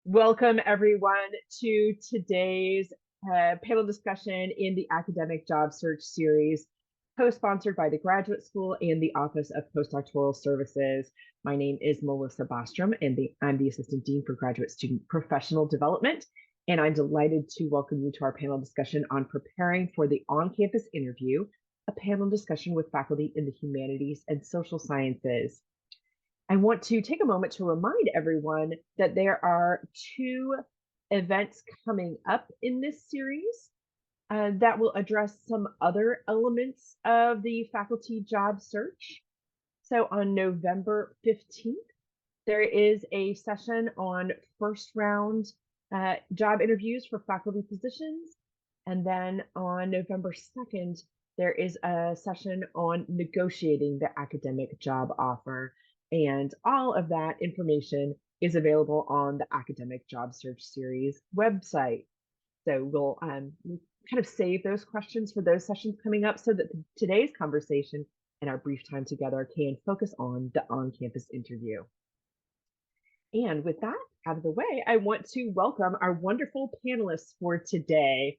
Welcome, everyone, to today's panel discussion in the Academic Job Search Series, co-sponsored by the Graduate School and the Office of Postdoctoral Services. My name is Melissa Bostrom, and I'm the Assistant Dean for Graduate Student Professional Development, and I'm delighted to welcome you to our panel discussion on preparing for the on-campus interview, a panel discussion with faculty in the humanities and social sciences. I want to take a moment to remind everyone that there are two events coming up in this series that will address some other elements of the faculty job search. So on November 15th, there is a session on first round job interviews for faculty positions. And then on November 2nd, there is a session on negotiating the academic job offer. And all of that information is available on the Academic Job Search Series website. So we'll kind of save those questions for those sessions coming up so that today's conversation and our brief time together can focus on the on-campus interview. And with that out of the way, I want to welcome our wonderful panelists for today.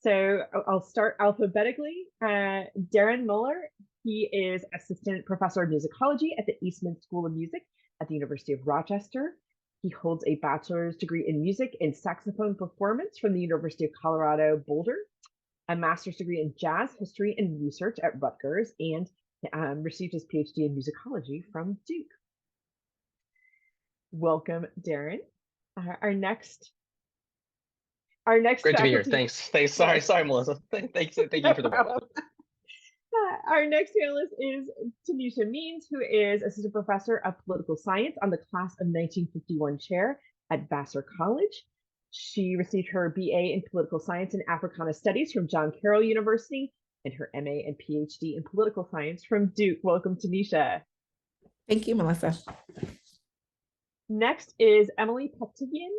So I'll start alphabetically. Darren Mueller, he is Assistant Professor of Musicology at the Eastman School of Music at the University of Rochester. He holds a bachelor's degree in music and saxophone performance from the University of Colorado Boulder, a master's degree in jazz history and research at Rutgers, and received his PhD in musicology from Duke. Welcome, Darren. Our next Great faculty... to be here. Thanks. Sorry, Melissa. Thank you for the welcome. Our next panelist is Taneisha Means, who is Assistant Professor of Political Science on the Class of 1951 chair at Vassar College. She received her BA in Political Science and Africana Studies from John Carroll University and her MA and PhD in Political Science from Duke. Welcome, Taneisha. Thank you, Melissa. Next is Emily Pakhtigian,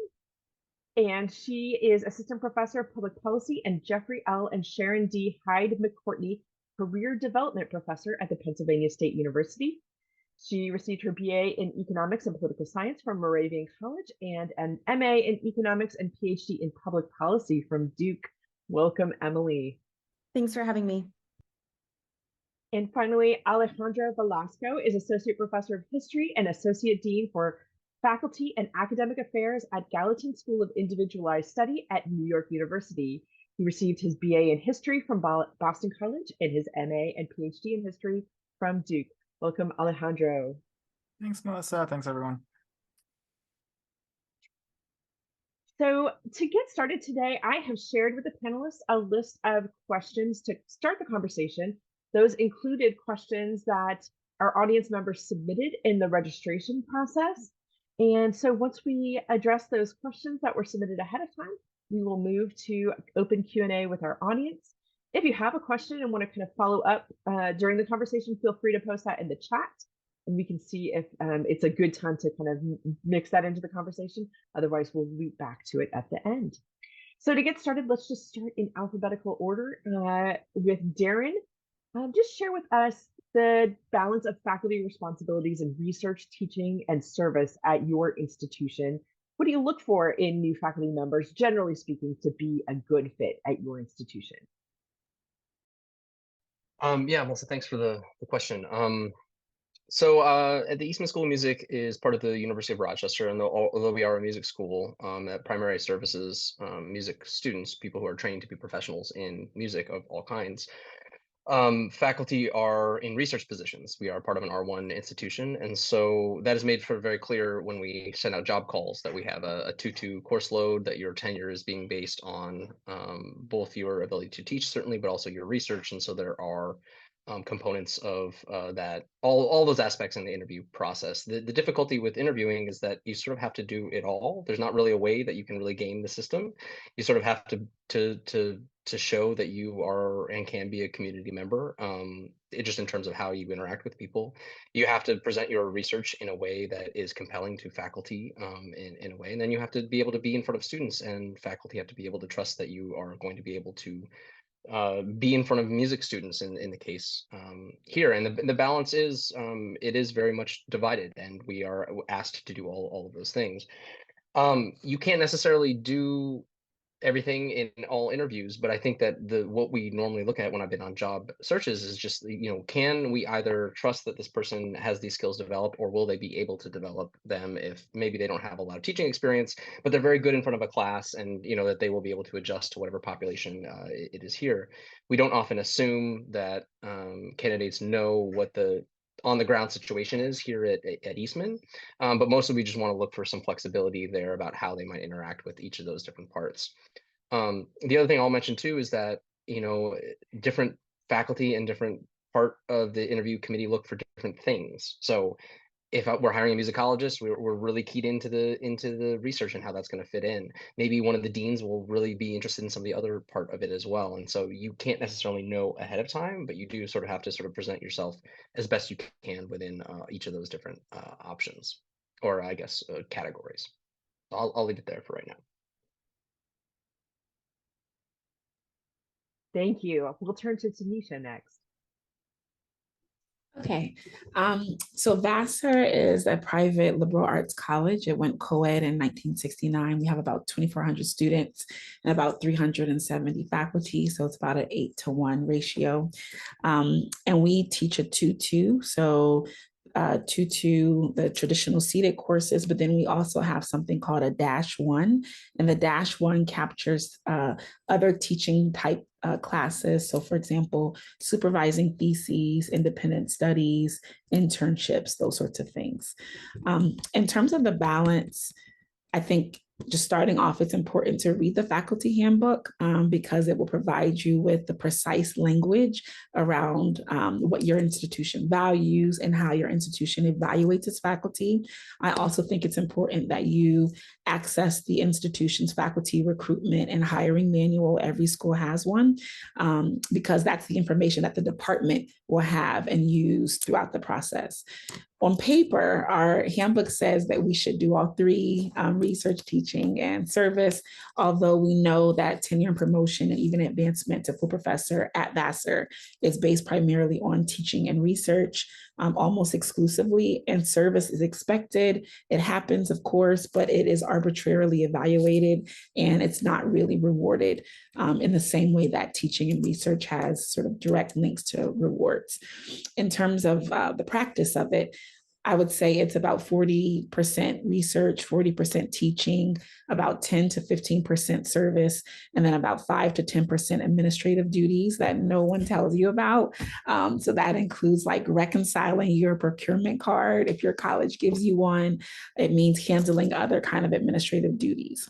and she is Assistant Professor of Public Policy and Jeffrey L. and Sharon D. Hyde-McCourtney Career Development Professor at the Pennsylvania State University. She received her BA in Economics and Political Science from Moravian College and an MA in Economics and PhD in Public Policy from Duke. Welcome, Emily. Thanks for having me. And finally, Alejandra Velasco is Associate Professor of History and Associate Dean for Faculty and Academic Affairs at Gallatin School of Individualized Study at New York University. He received his BA in History from Boston College and his MA and PhD in History from Duke. Welcome, Alejandro. Thanks, Melissa. Thanks, everyone. So to get started today, I have shared with the panelists a list of questions to start the conversation. Those included questions that our audience members submitted in the registration process. And so once we address those questions that were submitted ahead of time, we will move to open Q&A with our audience. If you have a question and want to kind of follow up during the conversation, feel free to post that in the chat, and we can see if it's a good time to kind of mix that into the conversation. Otherwise, we'll loop back to it at the end. So to get started, let's just start in alphabetical order with Darren. Just share with us the balance of faculty responsibilities in research, teaching, and service at your institution. What do you look for in new faculty members, generally speaking, to be a good fit at your institution? Yeah, Melissa, thanks for the question. So at the Eastman School of Music is part of the University of Rochester, and although we are a music school that primarily services music students, people who are trained to be professionals in music of all kinds, faculty are in research positions. We are part of an R1 institution, and so that is made for very clear when we send out job calls that we have a 2-2 course load, that your tenure is being based on both your ability to teach, certainly, but also your research. And so there are components of that, all those aspects in the interview process. The difficulty with interviewing is that you sort of have to do it all. There's not really a way that you can really game the system. You sort of have to show that you are and can be a community member, just in terms of how you interact with people. You have to present your research in a way that is compelling to faculty in a way, and then you have to be able to be in front of students, and faculty have to be able to trust that you are going to be able to be in front of music students in the case here. And the balance is it is very much divided, and we are asked to do all of those things. You can't necessarily do everything in all interviews, but I think that what we normally look at when I've been on job searches is just, can we either trust that this person has these skills developed, or will they be able to develop them if maybe they don't have a lot of teaching experience, but they're very good in front of a class, and that they will be able to adjust to whatever population it is here. We don't often assume that candidates know what the on the ground situation is here at Eastman, but mostly we just want to look for some flexibility there about how they might interact with each of those different parts. The other thing I'll mention too is that, different faculty and different part of the interview committee look for different things. So if we're hiring a musicologist, we're really keyed into the research and how that's going to fit in. Maybe one of the deans will really be interested in some of the other part of it as well. And so you can't necessarily know ahead of time, but you do sort of have to sort of present yourself as best you can within each of those different options, or I guess categories. I'll leave it there for right now. Thank you. We'll turn to Taneisha next. Okay, so Vassar is a private liberal arts college. It went co-ed in 1969. We have about 2,400 students and about 370 faculty. So it's about an 8-to-1 ratio. And we teach a 2-2. So 2-2, the traditional seated courses, but then we also have something called a -1, and the -1 captures other teaching type classes. So for example, supervising theses, independent studies, internships, those sorts of things. In terms of the balance, I think just starting off, it's important to read the faculty handbook because it will provide you with the precise language around what your institution values and how your institution evaluates its faculty. I also think it's important that you access the institution's faculty recruitment and hiring manual. Every school has one because that's the information that the department will have and use throughout the process. On paper, our handbook says that we should do all three, research, teaching, and service, although we know that tenure and promotion and even advancement to full professor at Vassar is based primarily on teaching and research, almost exclusively, and service is expected. It happens, of course, but it is arbitrarily evaluated and it's not really rewarded in the same way that teaching and research has sort of direct links to rewards. In terms of the practice of it, I would say it's about 40% research, 40% teaching, about 10 to 15% service, and then about 5 to 10% administrative duties that no one tells you about. So that includes like reconciling your procurement card. If your college gives you one, it means handling other kind of administrative duties.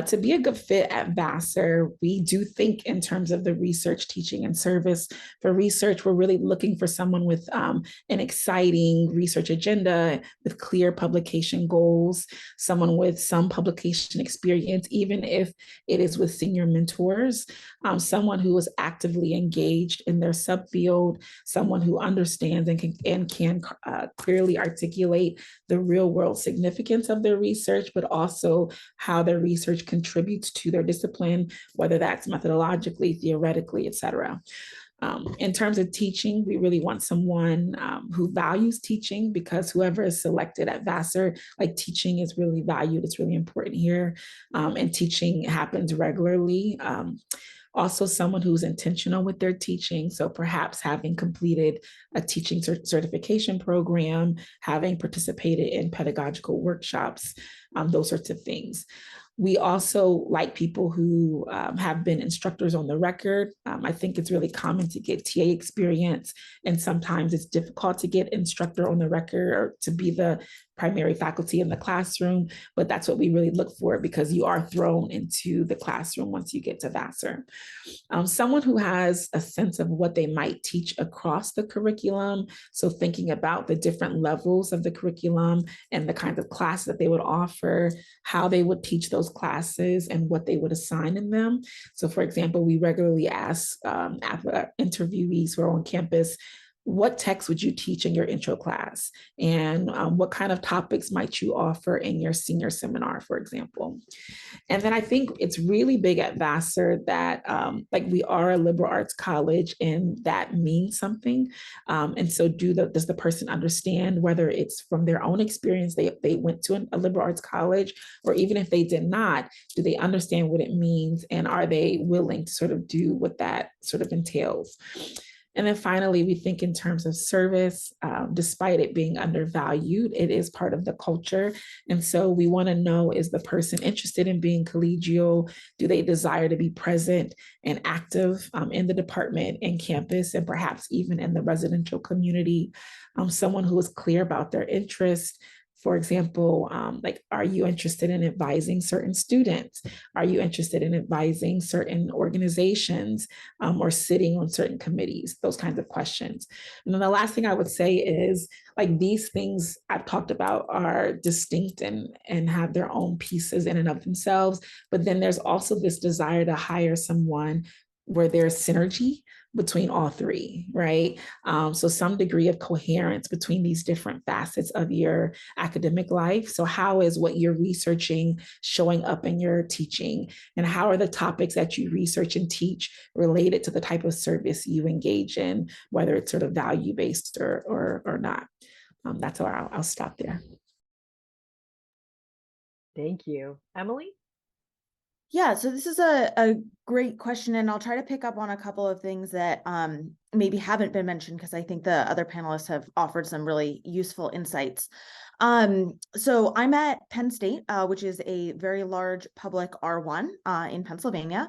To be a good fit at Vassar, we do think in terms of the research, teaching, and service. For research, we're really looking for someone with an exciting research agenda with clear publication goals, someone with some publication experience, even if it is with senior mentors, someone who is actively engaged in their subfield, someone who understands and can clearly articulate the real world significance of their research, but also how their research contributes to their discipline, whether that's methodologically, theoretically, et cetera. In terms of teaching, we really want someone who values teaching, because whoever is selected at Vassar, like teaching is really valued. It's really important here. And teaching happens regularly. Also someone who's intentional with their teaching. So perhaps having completed a teaching certification program, having participated in pedagogical workshops, those sorts of things. We also like people who have been instructors on the record. I think it's really common to get TA experience, and sometimes it's difficult to get instructor on the record or to be the primary faculty in the classroom, but that's what we really look for, because you are thrown into the classroom once you get to Vassar. Someone who has a sense of what they might teach across the curriculum, so thinking about the different levels of the curriculum and the kinds of classes that they would offer, how they would teach those classes, and what they would assign in them. So for example, we regularly ask interviewees who are on campus, what text would you teach in your intro class? And what kind of topics might you offer in your senior seminar, for example? And then I think it's really big at Vassar that like we are a liberal arts college and that means something. And so does the person understand whether it's from their own experience, they went to a liberal arts college, or even if they did not, do they understand what it means? And are they willing to sort of do what that sort of entails? And then finally, we think in terms of service, despite it being undervalued, it is part of the culture. And so we want to know, is the person interested in being collegial? Do they desire to be present and active in the department and campus, and perhaps even in the residential community? Someone who is clear about their interests. For example, like, are you interested in advising certain students? Are you interested in advising certain organizations or sitting on certain committees? Those kinds of questions. And then the last thing I would say is, like, these things I've talked about are distinct and have their own pieces in and of themselves. But then there's also this desire to hire someone where there's synergy between all three, right? So some degree of coherence between these different facets of your academic life. So how is what you're researching showing up in your teaching? And how are the topics that you research and teach related to the type of service you engage in, whether it's sort of value-based or not? That's where I'll stop there. Thank you. Emily? Yeah, so this is a great question, and I'll try to pick up on a couple of things that maybe haven't been mentioned, because I think the other panelists have offered some really useful insights. So I'm at Penn State, which is a very large public R1 in Pennsylvania.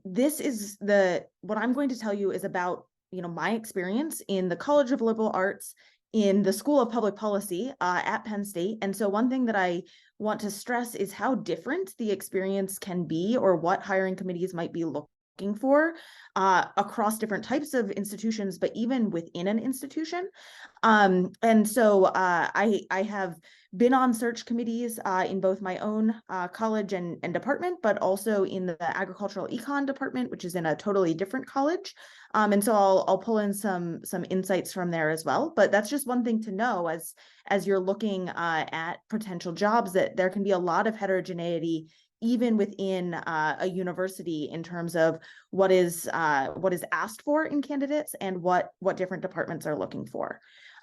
This is what I'm going to tell you is about, my experience in the College of Liberal Arts, in the School of Public Policy at Penn State. And so one thing that I want to stress is how different the experience can be, or what hiring committees might be looking for across different types of institutions, but even within an institution. And so I have been on search committees in both my own college and department, but also in the agricultural econ department, which is in a totally different college. And so I'll pull in some insights from there as well. But that's just one thing to know as you're looking at potential jobs, that there can be a lot of heterogeneity even within a university in terms of what is asked for in candidates and what different departments are looking for.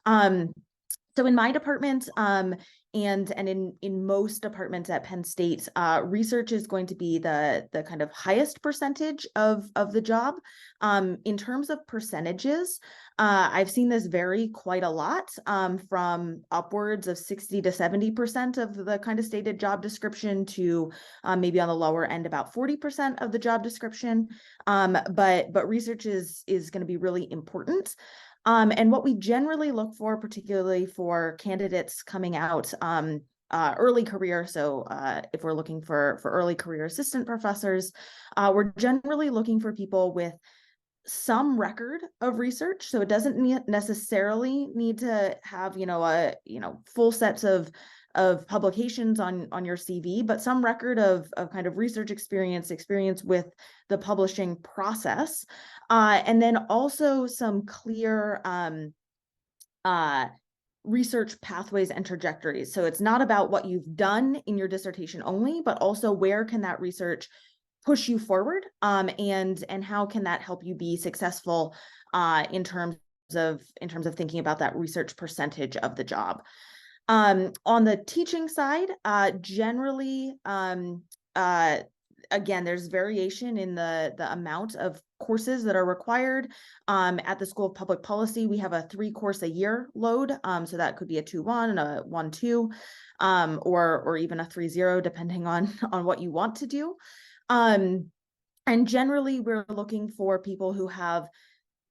So in my department, and in most departments at Penn State, research is going to be the kind of highest percentage of the job. In terms of percentages, I've seen this vary quite a lot, from upwards of 60 to 70% of the kind of stated job description to maybe on the lower end about 40% of the job description. But research is going to be really important. And what we generally look for, particularly for candidates coming out early career, so if we're looking for early career assistant professors, we're generally looking for people with some record of research. So it doesn't necessarily need to have, full sets of publications on your CV, but some record of kind of research experience with the publishing process. And then also some clear research pathways and trajectories. So it's not about what you've done in your dissertation only, but also where can that research push you forward, and how can that help you be successful in terms of thinking about that research percentage of the job. On the teaching side, generally, again, there's variation in the amount of courses that are required. At the School of Public Policy, we have a 3-course-a-year load. So that could be a 2-1 and a 1-2, or even a 3-0, depending on what you want to do. And generally, we're looking for people who have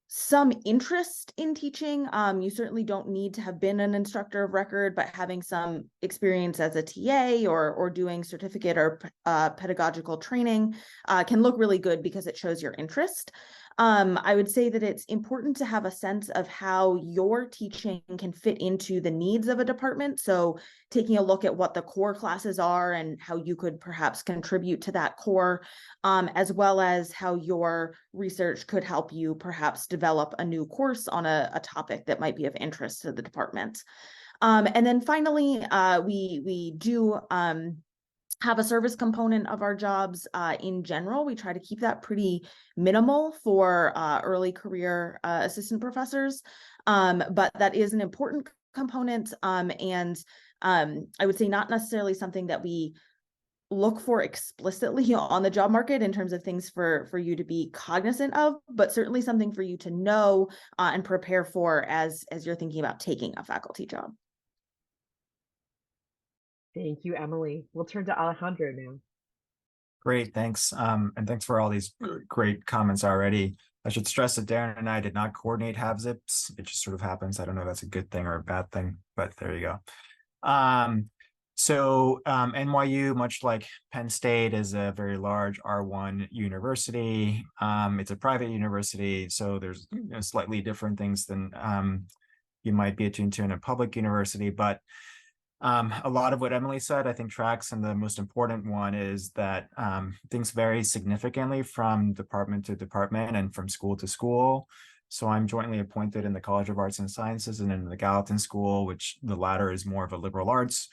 some interest in teaching. You certainly don't need to have been an instructor of record, but having some experience as a TA or doing certificate or pedagogical training can look really good because it shows your interest. I would say that it's important to have a sense of how your teaching can fit into the needs of a department. So taking a look at what the core classes are and how you could perhaps contribute to that core, as well as how your research could help you perhaps develop a new course on a topic that might be of interest to the department. And then finally, we do have a service component of our jobs. In general, we try to keep that pretty minimal for early career assistant professors, but that is an important component, and I would say not necessarily something that we look for explicitly on the job market in terms of things for you to be cognizant of, but certainly something for you to know and prepare for as you're thinking about taking a faculty job. Thank you, Emily. We'll turn to Alejandro now. Great, thanks. And thanks for all these great comments already. I should stress that Darren and I did not coordinate HAVZIPs. It just sort of happens. I don't know if that's a good thing or a bad thing, but there you go. NYU, much like Penn State, is a very large R1 university. It's a private university, so there's slightly different things than you might be attuned to in a public university, but a lot of what Emily said, I think, tracks, and the most important one is that things vary significantly from department to department and from school to school. So I'm jointly appointed in the College of Arts and Sciences and in the Gallatin School, which the latter is more of a liberal arts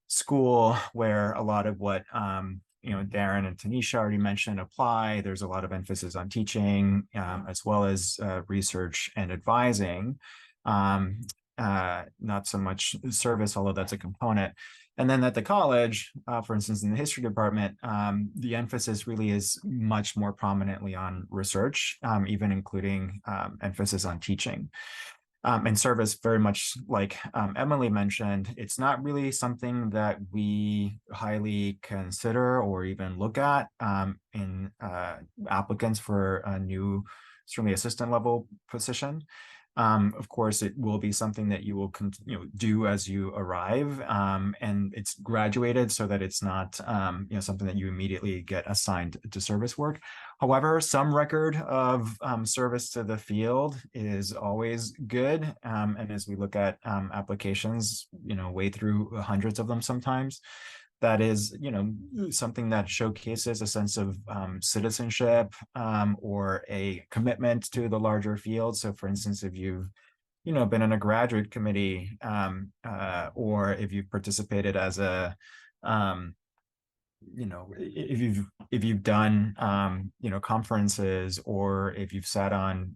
school, where a lot of what Darren and Taneisha already mentioned apply. There's a lot of emphasis on teaching, as well as research and advising. Not so much service, although that's a component. And then at the college, for instance, in the history department, the emphasis really is much more prominently on research, even including emphasis on teaching. And service, very much like Emily mentioned, it's not really something that we highly consider or even look at in applicants for a new, certainly assistant level position. Of course, it will be something that you will do as you arrive, and it's graduated so that it's not something that you immediately get assigned to service work. However, some record of service to the field is always good, and as we look at applications, way through hundreds of them sometimes, that is, something that showcases a sense of citizenship or a commitment to the larger field. So, for instance, if you've, been in a graduate committee or if you've participated as a, if you've done, conferences, or if you've sat on,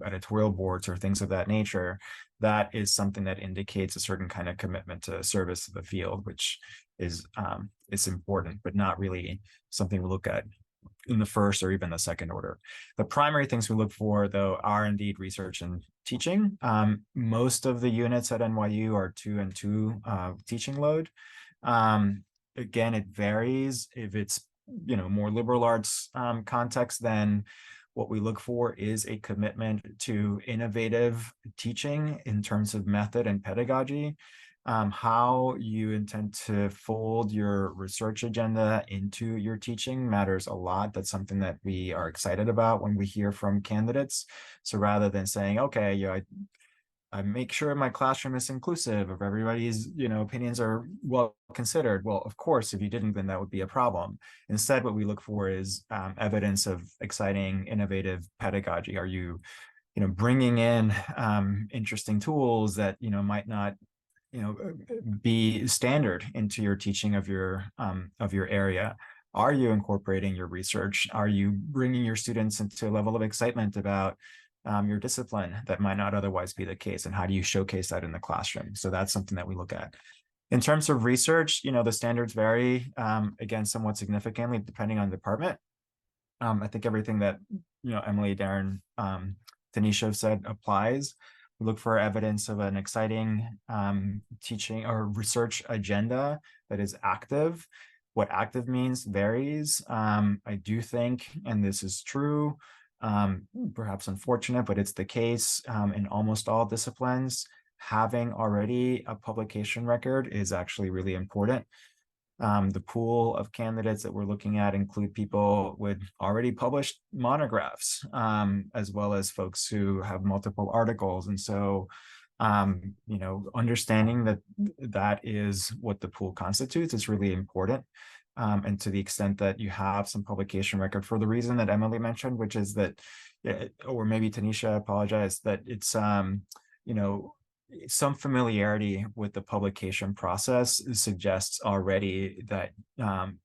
editorial boards or things of that nature, that is something that indicates a certain kind of commitment to service to the field, which is important, but not really something we look at in the first or even the second order. The primary things we look for, though, are indeed research and teaching. Most of the units at NYU are 2 and 2 teaching load. Again, it varies. If it's more liberal arts context, then what we look for is a commitment to innovative teaching in terms of method and pedagogy. How you intend to fold your research agenda into your teaching matters a lot. That's something that we are excited about when we hear from candidates. So rather than saying, okay, I make sure my classroom is inclusive, if everybody's opinions are well considered. Well, of course, if you didn't, then that would be a problem. Instead, what we look for is evidence of exciting, innovative pedagogy. Are you, bringing in interesting tools that might not be standard into your teaching of your area? Are you incorporating your research? Are you bringing your students into a level of excitement about your discipline that might not otherwise be the case? And how do you showcase that in the classroom? So that's something that we look at. In terms of research, the standards vary, again, somewhat significantly depending on department. I think everything that, Emily, Darren, Taneisha have said applies. We look for evidence of an exciting teaching or research agenda that is active. What active means varies. I do think, and this is true, perhaps unfortunate, but it's the case in almost all disciplines, having already a publication record is actually really important. The pool of candidates that we're looking at include people with already published monographs, as well as folks who have multiple articles. And so, you know, understanding that that is what the pool constitutes is really important. And to the extent that you have some publication record, for the reason that Emily mentioned, which is that, or maybe Taneisha, apologize, that it's, you know, some familiarity with the publication process suggests already that,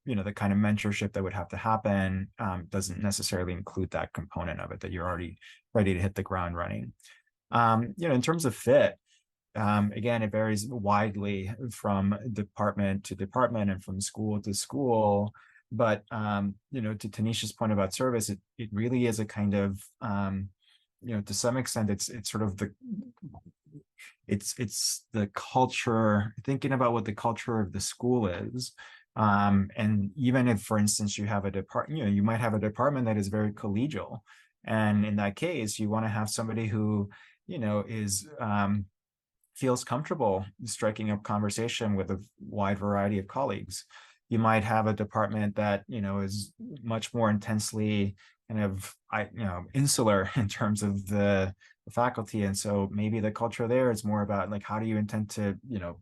you know, the kind of mentorship that would have to happen doesn't necessarily include that component of it, that you're already ready to hit the ground running. You know, in terms of fit, again, it varies widely from department to department and from school to school. But, you know, to Taneisha's point about service, it really is a kind of, you know, to some extent, it's sort of it's the culture, thinking about what the culture of the school is. And even if, for instance, you have a department, you know, you might have a department that is very collegial. And in that case, you want to have somebody who, you know, is feels comfortable striking up conversation with a wide variety of colleagues. You might have a department that, you know, is much more intensely kind of, you know, insular in terms of the faculty. And so maybe the culture there is more about like, how do you intend to, you know,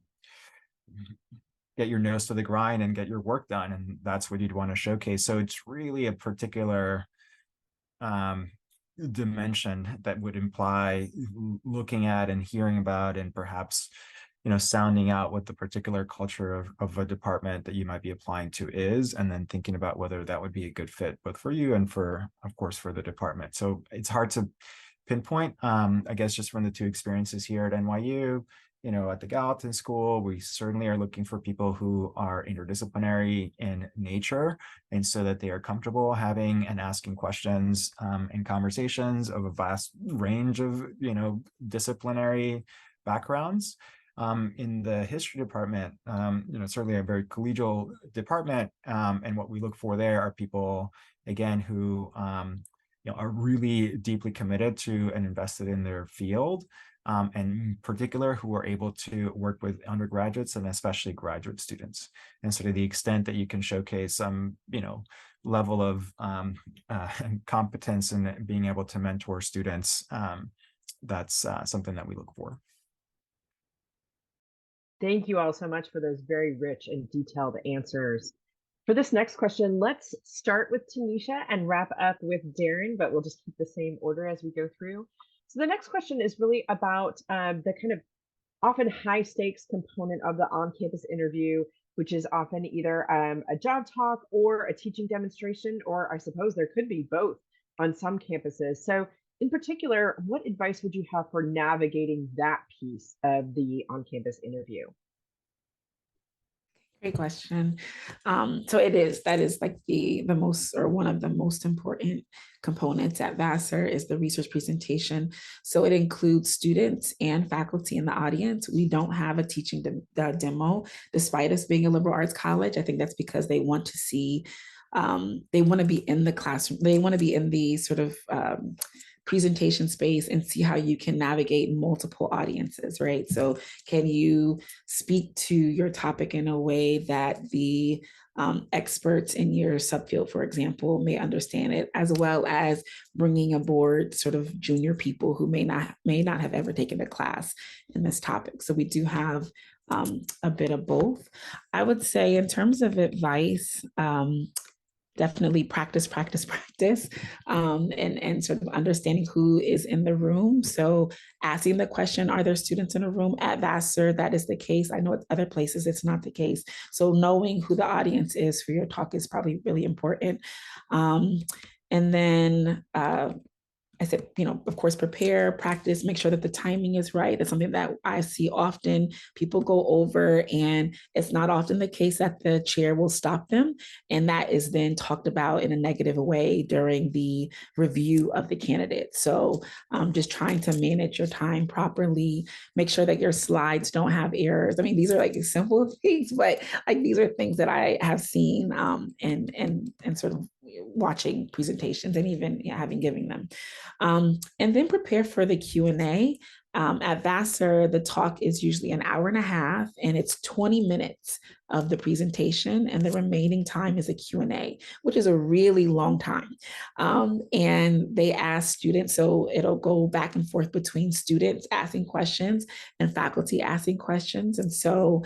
get your nose to the grind and get your work done? And that's what you'd want to showcase. So it's really a particular dimension that would imply looking at and hearing about and perhaps, you know, sounding out what the particular culture of a department that you might be applying to is, and then thinking about whether that would be a good fit both for you and for, of course, for the department. So it's hard to pinpoint. I guess just from the two experiences here at NYU, you know, at the Gallatin School, we certainly are looking for people who are interdisciplinary in nature, and so that they are comfortable having and asking questions and conversations of a vast range of, you know, disciplinary backgrounds. In the history department, you know, certainly a very collegial department, and what we look for there are people, again, who you know, are really deeply committed to and invested in their field, and in particular who are able to work with undergraduates and especially graduate students. And so to the extent that you can showcase some, you know, level of competence in being able to mentor students, that's something that we look for. Thank you all so much for those very rich and detailed answers. For this next question, let's start with Taneisha and wrap up with Darren, but we'll just keep the same order as we go through. So the next question is really about the kind of often high stakes component of the on-campus interview, which is often either a job talk or a teaching demonstration, or I suppose there could be both on some campuses. So in particular, what advice would you have for navigating that piece of the on-campus interview? Great question. So that is like the most, or one of the most important components at Vassar is the research presentation. So it includes students and faculty in the audience. We don't have a teaching demo, despite us being a liberal arts college. I think that's because they want to see, they want to be in the classroom. They want to be in the sort of presentation space and see how you can navigate multiple audiences, right? So can you speak to your topic in a way that the experts in your subfield, for example, may understand it, as well as bringing aboard sort of junior people who may not have ever taken a class in this topic. So we do have a bit of both. I would say in terms of advice, definitely practice, and sort of understanding who is in the room. So asking the question, are there students in a room? At Vassar, that is the case. I know at other places it's not the case. So knowing who the audience is for your talk is probably really important. And then I said, you know, of course, prepare, practice, make sure that the timing is right. That's something that I see often. People go over, and it's not often the case that the chair will stop them. And that is then talked about in a negative way during the review of the candidate. So just trying to manage your time properly, make sure that your slides don't have errors. I mean, these are like simple things, but like these are things that I have seen and sort of watching presentations and even having given them. And then prepare for the Q&A. At Vassar, the talk is usually an hour and a half, and it's 20 minutes of the presentation, and the remaining time is a Q&A, which is a really long time. And they ask students, so it'll go back and forth between students asking questions and faculty asking questions. And so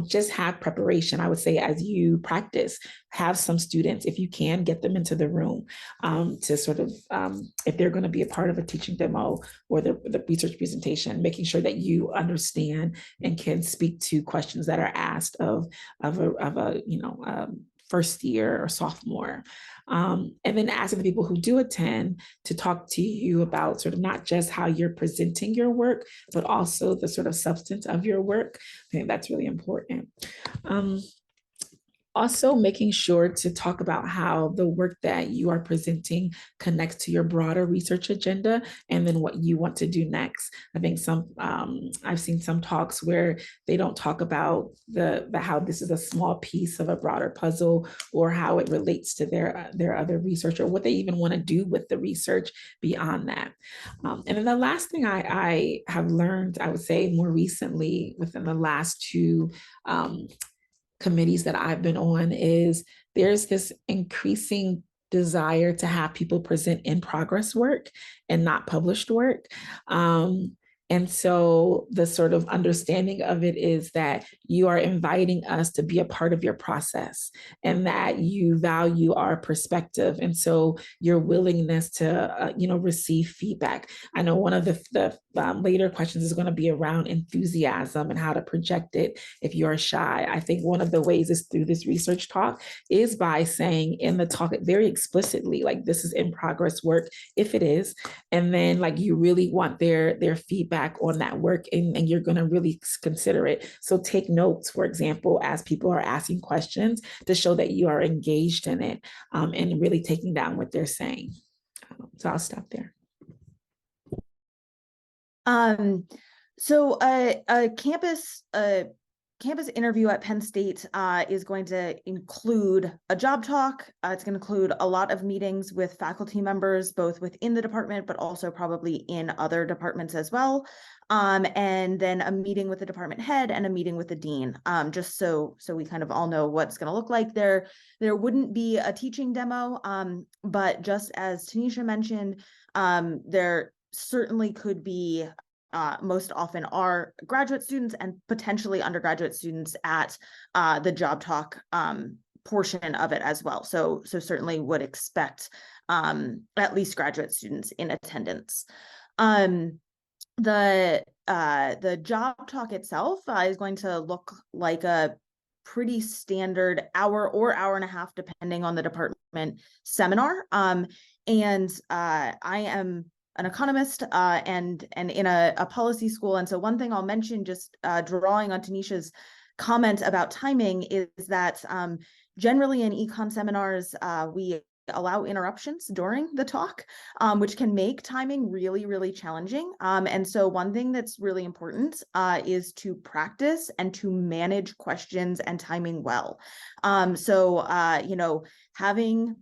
just have preparation. I would say as you practice, have some students, if you can, get them into the room to sort of, if they're going to be a part of a teaching demo or the research presentation, making sure that you understand and can speak to questions that are asked of a first year or sophomore. And then asking the people who do attend to talk to you about sort of not just how you're presenting your work, but also the sort of substance of your work. I think that's really important. Also making sure to talk about how the work that you are presenting connects to your broader research agenda and then what you want to do next. I think I've seen some talks where they don't talk about how this is a small piece of a broader puzzle or how it relates to their other research or what they even want to do with the research beyond that. And then the last thing I have learned, I would say more recently within the last two committees that I've been on is there's this increasing desire to have people present in progress work and not published work. And so the sort of understanding of it is that you are inviting us to be a part of your process and that you value our perspective. And so your willingness to, receive feedback. I know one of the later questions is going to be around enthusiasm and how to project it if you're shy. I think one of the ways is through this research talk is by saying in the talk very explicitly, like this is in progress work, if it is, and then like you really want their feedback on that work and you're going to really consider it. So take notes, for example, as people are asking questions to show that you are engaged in it and really taking down what they're saying. So I'll stop there. So a campus interview at Penn State is going to include a job talk. It's going to include a lot of meetings with faculty members, both within the department, but also probably in other departments as well. And then a meeting with the department head and a meeting with the dean, just so we kind of all know what's going to look like. There wouldn't be a teaching demo, but just as Taneisha mentioned, there certainly could be most often are graduate students and potentially undergraduate students at the job talk portion of it as well. So certainly would expect at least graduate students in attendance. The job talk itself is going to look like a pretty standard hour or hour and a half, depending on the department, seminar. And I am an economist and in a policy school. And so one thing I'll mention, just drawing on Taneisha's comment about timing, is that generally in econ seminars, we allow interruptions during the talk, which can make timing really, really challenging. And so one thing that's really important is to practice and to manage questions and timing well. Having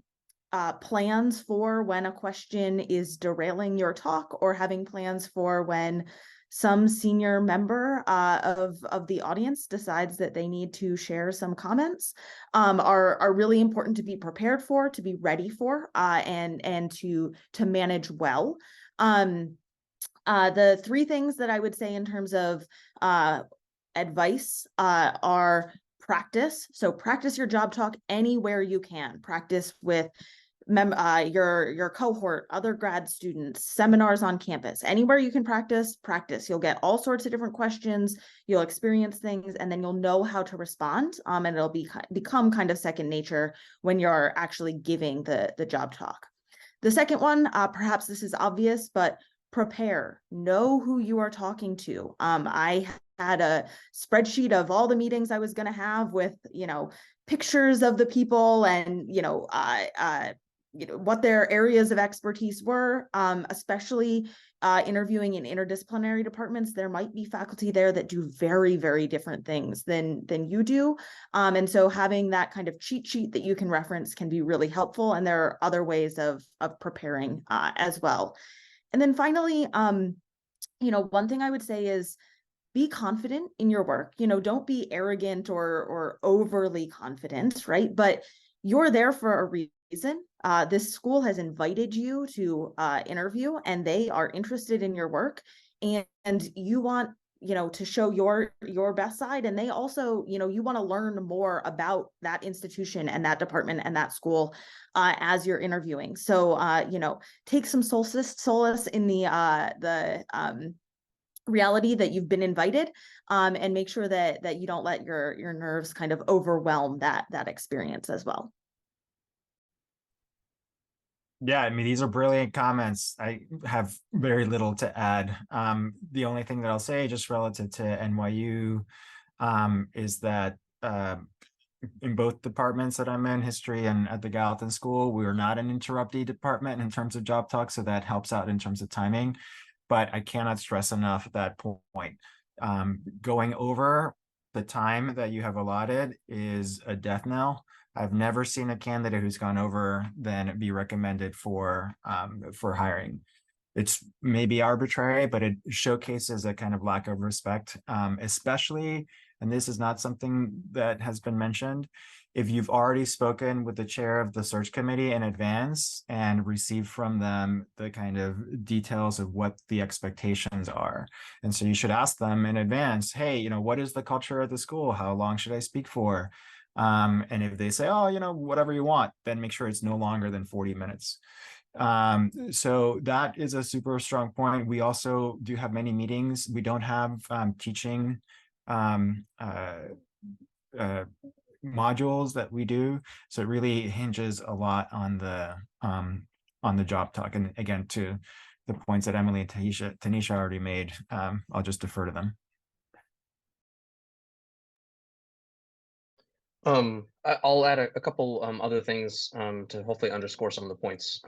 plans for when a question is derailing your talk, or having plans for when some senior member of the audience decides that they need to share some comments, are really important to be prepared for, to be ready for, and to manage well. The three things that I would say in terms of advice are practice. So practice your job talk anywhere you can. Practice with your cohort, other grad students, seminars on campus. Anywhere you can practice. You'll get all sorts of different questions. You'll experience things, and then you'll know how to respond. And it'll become kind of second nature when you're actually giving the job talk. The second one, perhaps this is obvious, but prepare. Know who you are talking to. I had a spreadsheet of all the meetings I was going to have with, pictures of the people and, what their areas of expertise were, especially interviewing in interdisciplinary departments. There might be faculty there that do very, very different things than you do. And so having that kind of cheat sheet that you can reference can be really helpful. And there are other ways of preparing as well. And then finally, one thing I would say is be confident in your work. Don't be arrogant or overly confident, right? But you're there for a reason. This school has invited you to interview, and they are interested in your work, and you want to show your best side, and they also you want to learn more about that institution and that department and that school as you're interviewing. So take some solace in the reality that you've been invited, and make sure that you don't let your nerves kind of overwhelm that experience as well. Yeah, I mean, these are brilliant comments. I have very little to add. The only thing that I'll say just relative to NYU is that in both departments that I'm in, history and at the Gallatin School, we're not an interruptee department in terms of job talk, so that helps out in terms of timing. But I cannot stress enough that point. Going over the time that you have allotted is a death knell. I've never seen a candidate who's gone over then be recommended for hiring. It's maybe arbitrary, but it showcases a kind of lack of respect, especially, and this is not something that has been mentioned, if you've already spoken with the chair of the search committee in advance and received from them the kind of details of what the expectations are. And so you should ask them in advance, hey, what is the culture of the school? How long should I speak for? And if they say, oh, whatever you want, then make sure it's no longer than 40 minutes. So that is a super strong point. We also do have many meetings. We don't have teaching modules that we do. So it really hinges a lot on the job talk. And again, to the points that Emily and Taneisha already made, I'll just defer to them. I'll add a couple other things to hopefully underscore some of the points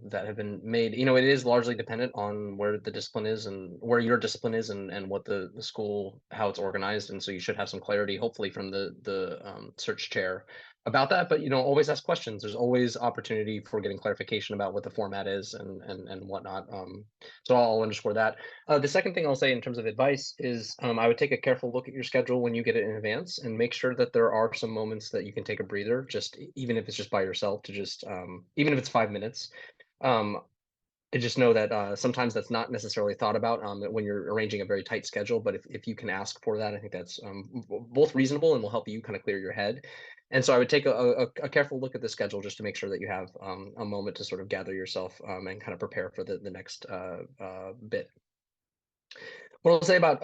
that have been made. It is largely dependent on where the discipline is and where your discipline is and what the school, how it's organized. And so you should have some clarity, hopefully from the search chair about that. But, always ask questions. There's always opportunity for getting clarification about what the format is and whatnot. So I'll underscore that. The second thing I'll say in terms of advice is I would take a careful look at your schedule when you get it in advance and make sure that there are some moments that you can take a breather, just even if it's just by yourself, to just even if it's 5 minutes. And just know that sometimes that's not necessarily thought about when you're arranging a very tight schedule. But if you can ask for that, I think that's both reasonable and will help you kind of clear your head. And so I would take a careful look at the schedule just to make sure that you have a moment to sort of gather yourself and kind of prepare for the next bit. What I'll say about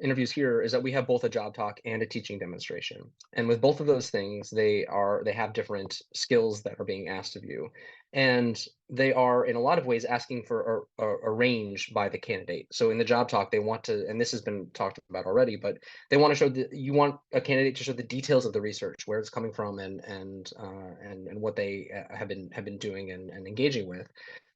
interviews here is that we have both a job talk and a teaching demonstration. And with both of those things, they have different skills that are being asked of you. And they are, in a lot of ways, asking for a range by the candidate. So in the job talk, they want to, and this has been talked about already, but they want to show that you want a candidate to show the details of the research, where it's coming from, and what they have been doing and engaging with,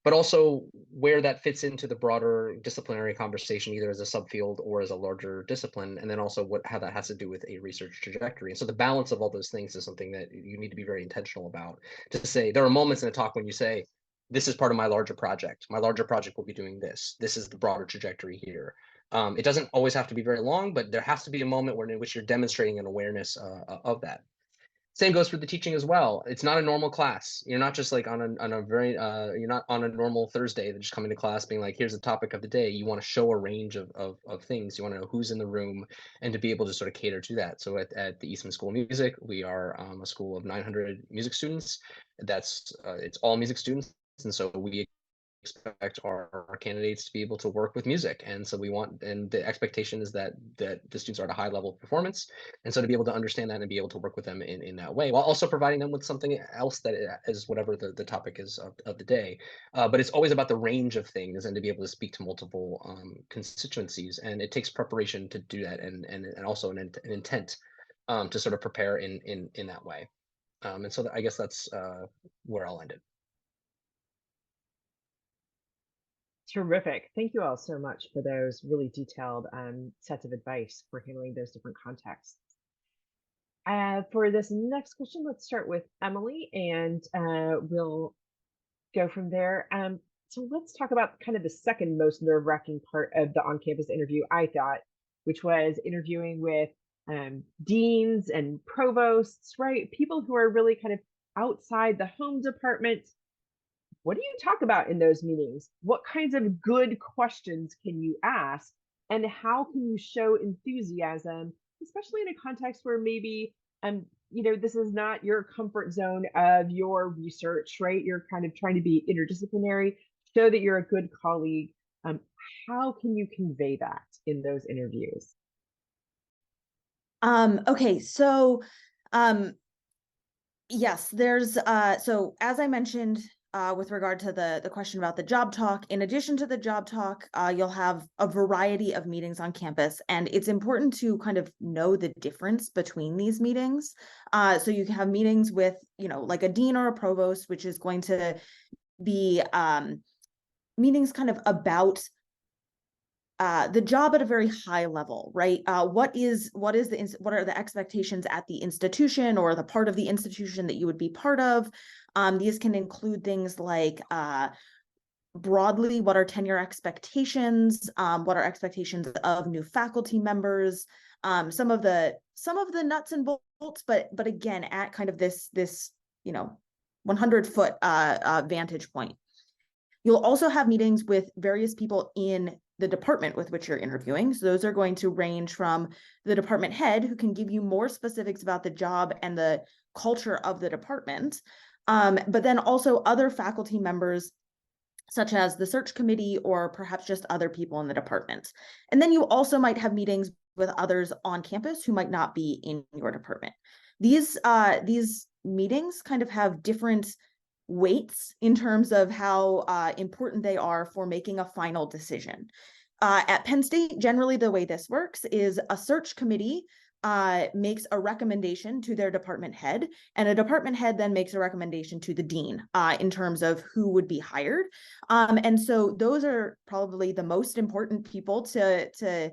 but also where that fits into the broader disciplinary conversation, either as a subfield or as a larger discipline, and then also how that has to do with a research trajectory. And so the balance of all those things is something that you need to be very intentional about. To say, there are moments in a talk when you say, this is part of my larger project. My larger project will be doing this. This is the broader trajectory here. It doesn't always have to be very long, but there has to be a moment in which you're demonstrating an awareness of that. Same goes for the teaching as well. It's not a normal class. You're not just like on a very you're not on a normal Thursday that just coming to class being like, here's the topic of the day. You want to show a range of things. You want to know who's in the room and to be able to sort of cater to that. So at the Eastman School of Music, we are a school of 900 music students. That's it's all music students, and so we expect our candidates to be able to work with music. And so and the expectation is that the students are at a high level of performance. And so to be able to understand that and be able to work with them in that way, while also providing them with something else that is whatever the topic is of the day. But it's always about the range of things and to be able to speak to multiple constituencies. And it takes preparation to do that and also an intent to sort of prepare in that way. And so I guess that's where I'll end it. Terrific. Thank you all so much for those really detailed sets of advice for handling those different contexts. For this next question, let's start with Emily, and we'll go from there. So let's talk about kind of the second most nerve-wracking part of the on-campus interview, I thought, which was interviewing with deans and provosts, right? People who are really kind of outside the home department. What do you talk about in those meetings? What kinds of good questions can you ask? And how can you show enthusiasm, especially in a context where maybe this is not your comfort zone of your research, right? You're kind of trying to be interdisciplinary, show that you're a good colleague. How can you convey that in those interviews? Okay, so yes, there's so as I mentioned with regard to the question about the job talk, in addition to the job talk, you'll have a variety of meetings on campus, and it's important to kind of know the difference between these meetings. So you can have meetings with, like a dean or a provost, which is going to be meetings kind of about the job at a very high level, right? What are the expectations at the institution or the part of the institution that you would be part of? These can include things like broadly, what are tenure expectations? What are expectations of new faculty members? Some of the nuts and bolts, but again, at kind of this 100-foot vantage point. You'll also have meetings with various people in the department with which you're interviewing. So those are going to range from the department head, who can give you more specifics about the job and the culture of the department, but then also other faculty members, such as the search committee or perhaps just other people in the department. And then you also might have meetings with others on campus who might not be in your department. These meetings kind of have different weights in terms of how important they are for making a final decision. At Penn State, generally the way this works is a search committee makes a recommendation to their department head, and a department head then makes a recommendation to the dean in terms of who would be hired. And so those are probably the most important people to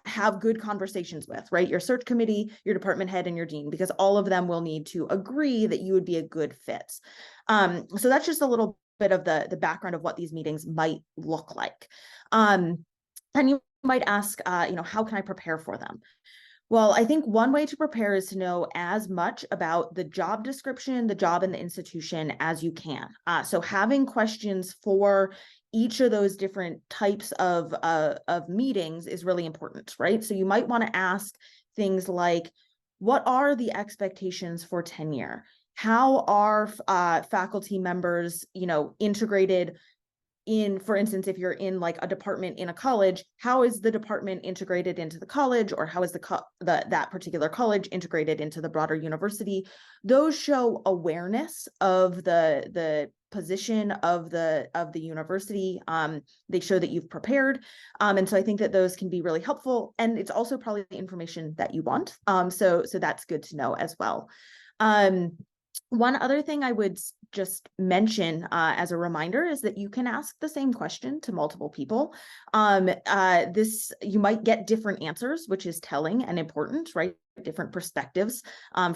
have good conversations with, right? Your search committee, your department head, and your dean, because all of them will need to agree that you would be a good fit. So that's just a little bit of the background of what these meetings might look like. And you might ask, how can I prepare for them? Well, I think one way to prepare is to know as much about the job description, the job, and the institution as you can. So having questions for each of those different types of meetings is really important, right? So you might want to ask things like, what are the expectations for tenure? How are faculty members, integrated in, for instance, if you're in like a department in a college, how is the department integrated into the college, or how is that particular college integrated into the broader university? Those show awareness of the position of the university. They show that you've prepared, and so I think that those can be really helpful, and it's also probably the information that you want. So that's good to know as well. One other thing I would just mention as a reminder is that you can ask the same question to multiple people. You might get different answers, which is telling and important, right? Different perspectives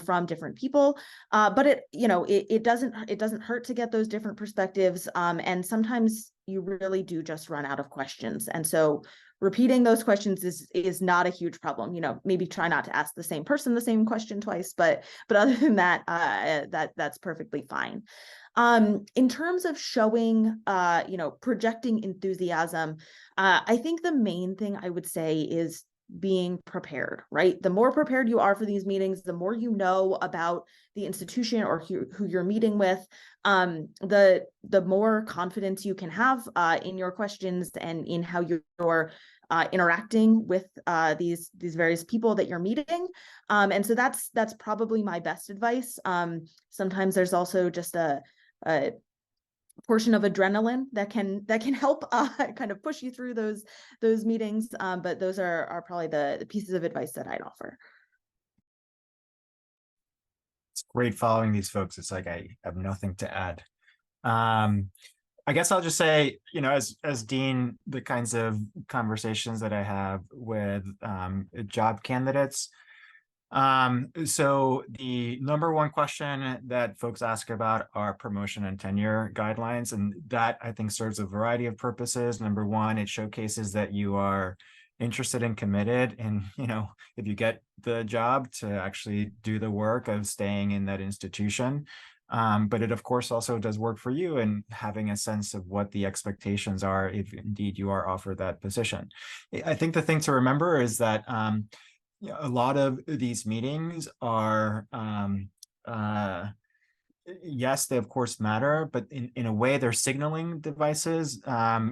from different people, but it doesn't hurt to get those different perspectives. And sometimes you really do just run out of questions, and so repeating those questions is not a huge problem. Maybe try not to ask the same person the same question twice, but other than that, that's perfectly fine. In terms of showing, projecting enthusiasm, I think the main thing I would say is being prepared, right? The more prepared you are for these meetings, the more you know about the institution or who you're meeting with, the more confidence you can have in your questions and in how you're interacting with these various people that you're meeting. And so that's probably my best advice. Sometimes there's also just a portion of adrenaline that can help kind of push you through those meetings, but those are probably the pieces of advice that I'd offer. It's great following these folks. It's like I have nothing to add. I guess I'll just say, as dean, the kinds of conversations that I have with job candidates, So the number one question that folks ask about are promotion and tenure guidelines, and that I think serves a variety of purposes. Number one, it showcases that you are interested and committed, and if you get the job, to actually do the work of staying in that institution. But it of course also does work for you and having a sense of what the expectations are if indeed you are offered that position. I think the thing to remember is that a lot of these meetings are, yes, they of course matter, but in a way they're signaling devices.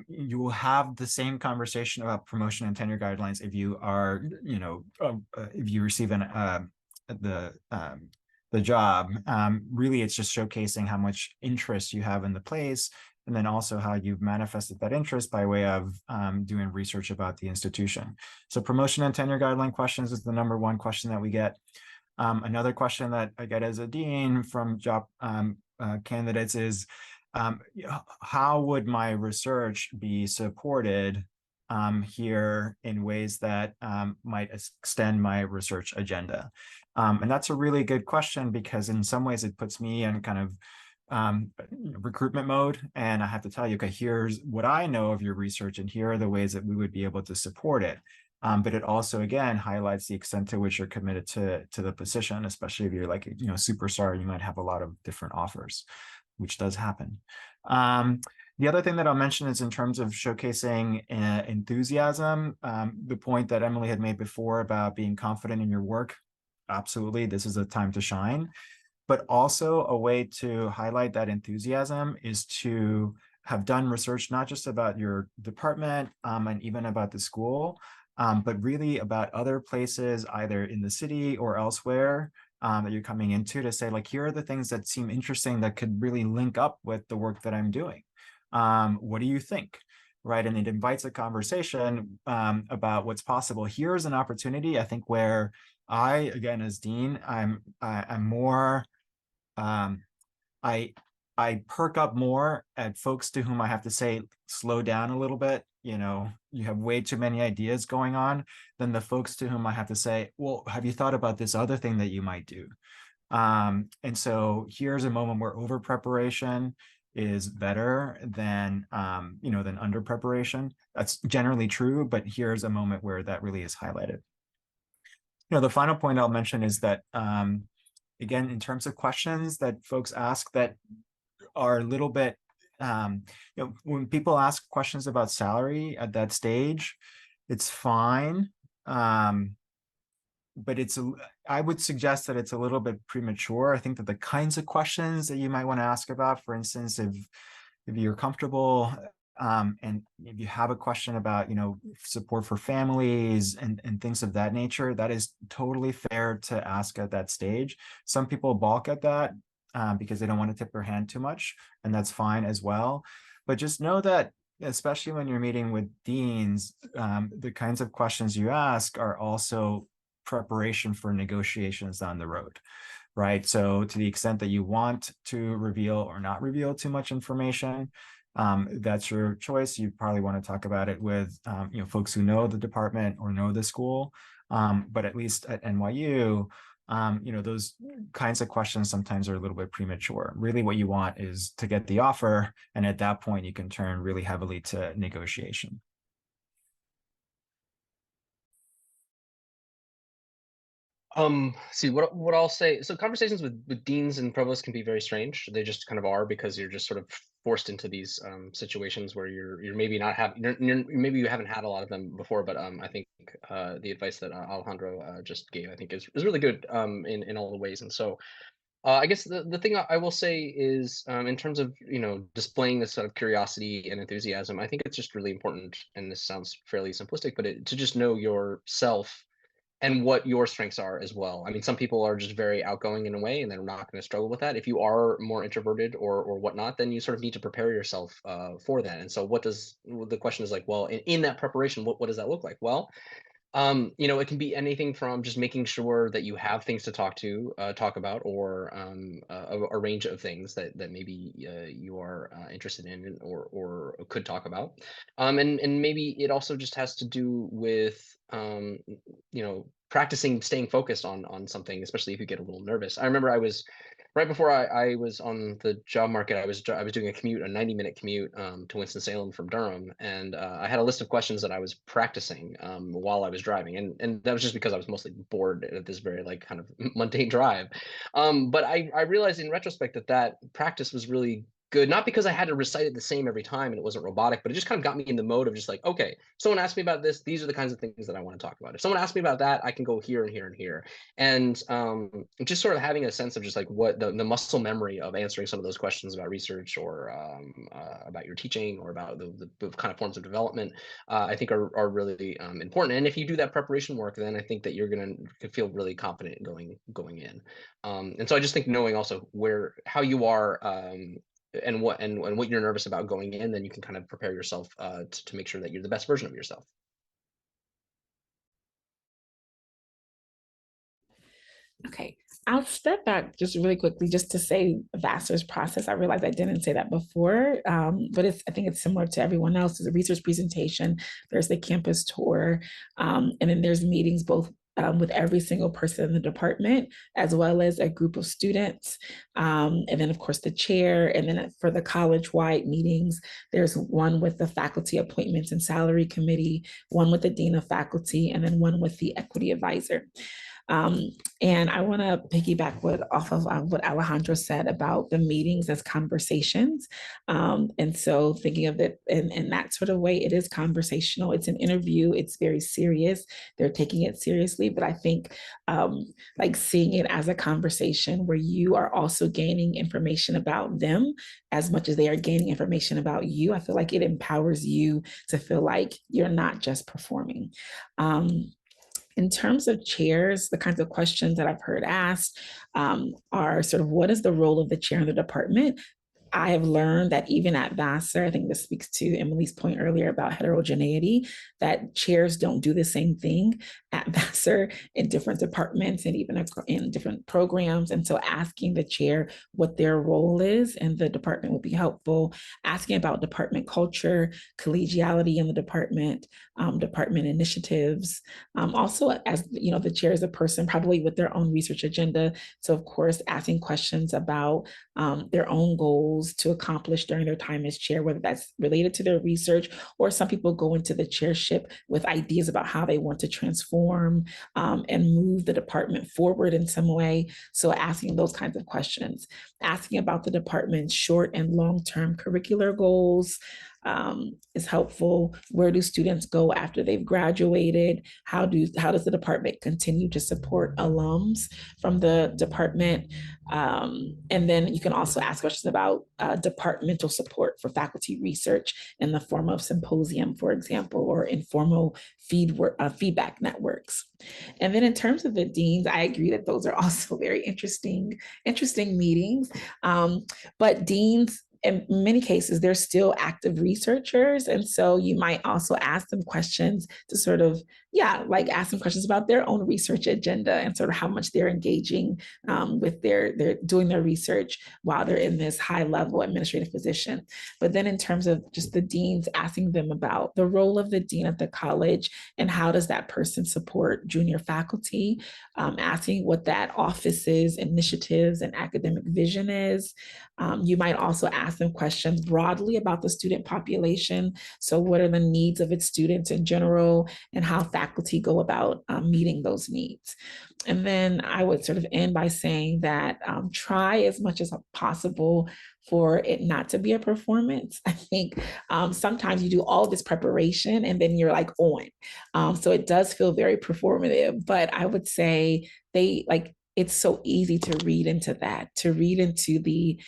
You will have the same conversation about promotion and tenure guidelines if you are, if you receive the job. Really, it's just showcasing how much interest you have in the place, and then also how you've manifested that interest by way of doing research about the institution. So promotion and tenure guideline questions is the number one question that we get. Another question that I get as a dean from job candidates is, how would my research be supported here in ways that might extend my research agenda? And that's a really good question, because in some ways it puts me in kind of recruitment mode, and I have to tell you, okay, here's what I know of your research, and here are the ways that we would be able to support it. But it also, again, highlights the extent to which you're committed to the position, especially if you're like, superstar, you might have a lot of different offers, which does happen. The other thing that I'll mention is in terms of showcasing enthusiasm, the point that Emily had made before about being confident in your work. Absolutely, this is a time to shine. But also a way to highlight that enthusiasm is to have done research, not just about your department and even about the school, but really about other places, either in the city or elsewhere that you're coming into, to say, like, here are the things that seem interesting that could really link up with the work that I'm doing. What do you think? Right. And it invites a conversation about what's possible. Here's an opportunity, I think, where I, again, as dean, I'm more, I perk up more at folks to whom I have to say, slow down a little bit. You have way too many ideas going on, than the folks to whom I have to say, well, have you thought about this other thing that you might do? And so here's a moment where over preparation is better than than under preparation. That's generally true, but here's a moment where that really is highlighted. The final point I'll mention is that again, in terms of questions that folks ask that are a little bit, when people ask questions about salary at that stage, it's fine. But I would suggest that it's a little bit premature. I think that the kinds of questions that you might want to ask about, for instance, if you're comfortable and if you have a question about, support for families and things of that nature, that is totally fair to ask at that stage. Some people balk at that because they don't want to tip their hand too much, and that's fine as well. But just know that, especially when you're meeting with deans, the kinds of questions you ask are also preparation for negotiations down the road, right? So to the extent that you want to reveal or not reveal too much information, that's your choice. You probably want to talk about it with folks who know the department or know the school. But at least at NYU, those kinds of questions sometimes are a little bit premature. Really what you want is to get the offer, and at that point you can turn really heavily to negotiation. See what I'll say. So conversations with deans and provosts can be very strange. They just kind of are, because you're just sort of forced into these situations where you're maybe not having, maybe you haven't had a lot of them before. But I think the advice that Alejandro just gave, I think is really good in all the ways. And so I guess the thing I will say is, in terms of displaying this sort of curiosity and enthusiasm, I think it's just really important. And this sounds fairly simplistic, but to just know yourself and what your strengths are as well. I mean, some people are just very outgoing in a way, and they're not going to struggle with that. If you are more introverted or whatnot, then you sort of need to prepare yourself for that. And so the question is like, well, in that preparation, what does that look like? Well, it can be anything from just making sure that you have things to talk about, or a range of things that maybe you are interested in or could talk about. And maybe it also just has to do with practicing staying focused on something, especially if you get a little nervous. I remember I was right before I was on the job market. I was doing a 90-minute commute to Winston-Salem from Durham, and I had a list of questions that I was practicing while I was driving, and that was just because I was mostly bored at this very like kind of mundane drive. But I realized in retrospect that practice was really good, not because I had to recite it the same every time and it wasn't robotic, but it just kind of got me in the mode of just like, okay, someone asked me about this, these are the kinds of things that I want to talk about. If someone asked me about that, I can go here and here and here. And just sort of having a sense of just like what the muscle memory of answering some of those questions about research or about your teaching or about the kind of forms of development, I think are really important. And if you do that preparation work, then I think that you're going to feel really confident going in. And so I just think knowing also how you are and what you're nervous about going in, then you can kind of prepare yourself to make sure that you're the best version of yourself. Okay, I'll step back just really quickly just to say Vassar's process. I realized I didn't say that before, but I think it's similar to everyone else. There's a research presentation, there's the campus tour, and then there's meetings both with every single person in the department, as well as a group of students. And then of course the chair, and then for the college-wide meetings, there's one with the faculty appointments and salary committee, one with the dean of faculty, and then one with the equity advisor. And I want to piggyback off of what Alejandro said about the meetings as conversations. And so thinking of it in that sort of way, it is conversational. It's an interview. It's very serious. They're taking it seriously. But I think like seeing it as a conversation where you are also gaining information about them as much as they are gaining information about you, I feel like it empowers you to feel like you're not just performing. In terms of chairs, the kinds of questions that I've heard asked are sort of, what is the role of the chair in the department? I have learned that even at Vassar, I think this speaks to Emily's point earlier about heterogeneity, that chairs don't do the same thing at Vassar in different departments and even in different programs. And so asking the chair what their role is in the department would be helpful. Asking about department culture, collegiality in the department, department initiatives. Also, as you know, the chair is a person probably with their own research agenda. So of course, asking questions about their own goals to accomplish during their time as chair, whether that's related to their research, or some people go into the chairship with ideas about how they want to transform and move the department forward in some way. So asking those kinds of questions, asking about the department's short and long-term curricular goals, is helpful. Where do students go after they've graduated? How does the department continue to support alums from the department? And then you can also ask questions about departmental support for faculty research in the form of symposium, for example, or informal feedback networks. And then in terms of the deans, I agree that those are also very interesting meetings. But deans, in many cases, they're still active researchers. And so you might also ask them questions to sort of, ask them questions about their own research agenda and sort of how much they're engaging with they're doing their research while they're in this high level administrative position. But then in terms of just the deans, asking them about the role of the dean at the college and how does that person support junior faculty, asking what that office's initiatives and academic vision is. You might also ask them questions broadly about the student population. So what are the needs of its students in general and how faculty go about meeting those needs? And then I would sort of end by saying that try as much as possible for it not to be a performance. I think sometimes you do all this preparation and then you're like on. So it does feel very performative, but I would say it's so easy to read into that, to read into the,